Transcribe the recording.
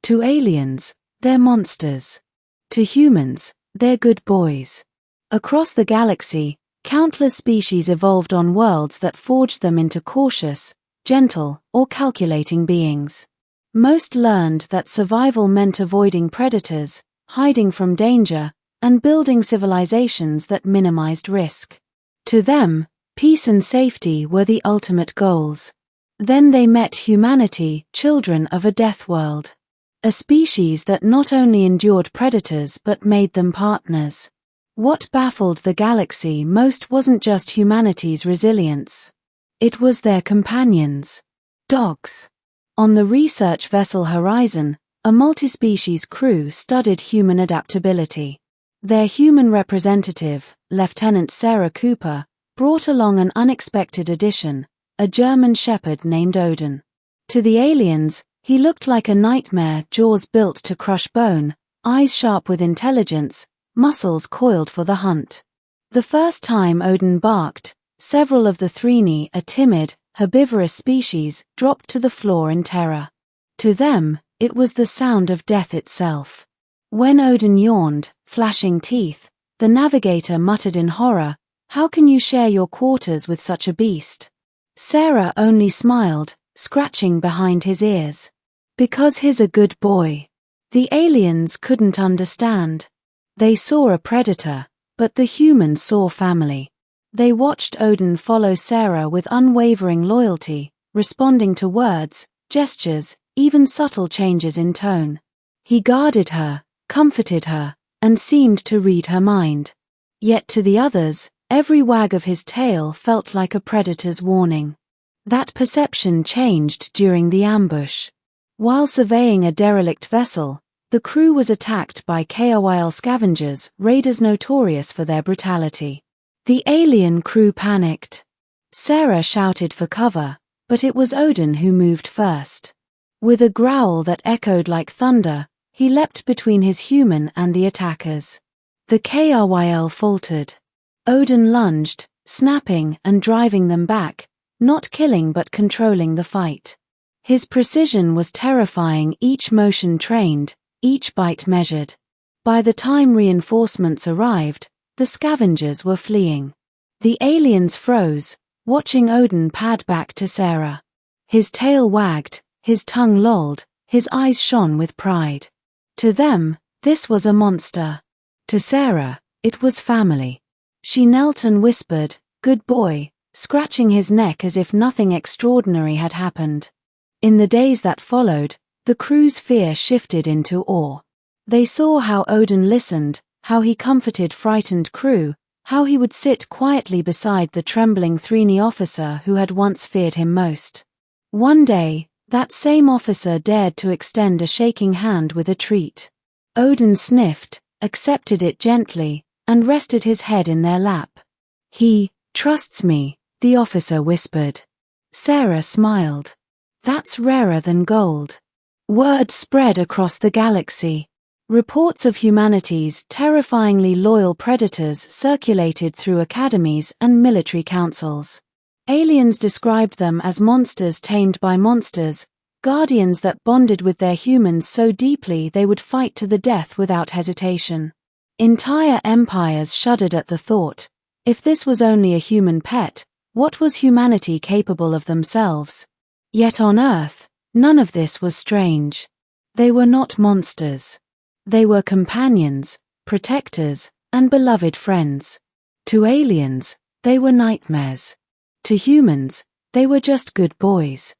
To aliens, they're monsters. To humans, they're good boys. Across the galaxy, countless species evolved on worlds that forged them into cautious, gentle, or calculating beings. Most learned that survival meant avoiding predators, hiding from danger, and building civilizations that minimized risk. To them, peace and safety were the ultimate goals. Then they met humanity, children of a death world. A species that not only endured predators but made them partners. What baffled the galaxy most wasn't just humanity's resilience. It was their companions. Dogs. On the research vessel Horizon, a multi-species crew studied human adaptability. Their human representative, Lieutenant Sarah Cooper, brought along an unexpected addition, a German shepherd named Odin. To the aliens, he looked like a nightmare, jaws built to crush bone, eyes sharp with intelligence, muscles coiled for the hunt. The first time Odin barked, several of the Thrini, a timid, herbivorous species, dropped to the floor in terror. To them, it was the sound of death itself. When Odin yawned, flashing teeth, the navigator muttered in horror, "How can you share your quarters with such a beast?" Sarah only smiled, scratching behind his ears. "Because he's a good boy." The aliens couldn't understand. They saw a predator, but the humans saw family. They watched Odin follow Sarah with unwavering loyalty, responding to words, gestures, even subtle changes in tone. He guarded her, comforted her, and seemed to read her mind. Yet to the others, every wag of his tail felt like a predator's warning. That perception changed during the ambush. While surveying a derelict vessel, the crew was attacked by KRYL scavengers, raiders notorious for their brutality. The alien crew panicked. Sarah shouted for cover, but it was Odin who moved first. With a growl that echoed like thunder, he leapt between his human and the attackers. The KRYL faltered. Odin lunged, snapping and driving them back, not killing but controlling the fight. His precision was terrifying, each motion trained, each bite measured. By the time reinforcements arrived, the scavengers were fleeing. The aliens froze, watching Odin pad back to Sarah. His tail wagged, his tongue lolled, his eyes shone with pride. To them, this was a monster. To Sarah, it was family. She knelt and whispered, "Good boy," scratching his neck as if nothing extraordinary had happened. In the days that followed, the crew's fear shifted into awe. They saw how Odin listened, how he comforted frightened crew, how he would sit quietly beside the trembling Thrini officer who had once feared him most. One day, that same officer dared to extend a shaking hand with a treat. Odin sniffed, accepted it gently, and rested his head in their lap. "He trusts me," the officer whispered. Sarah smiled. "That's rarer than gold." Word spread across the galaxy. Reports of humanity's terrifyingly loyal predators circulated through academies and military councils. Aliens described them as monsters tamed by monsters, guardians that bonded with their humans so deeply they would fight to the death without hesitation. Entire empires shuddered at the thought. If this was only a human pet, what was humanity capable of themselves? Yet on Earth, none of this was strange. They were not monsters. They were companions, protectors, and beloved friends. To aliens, they were nightmares. To humans, they were just good boys.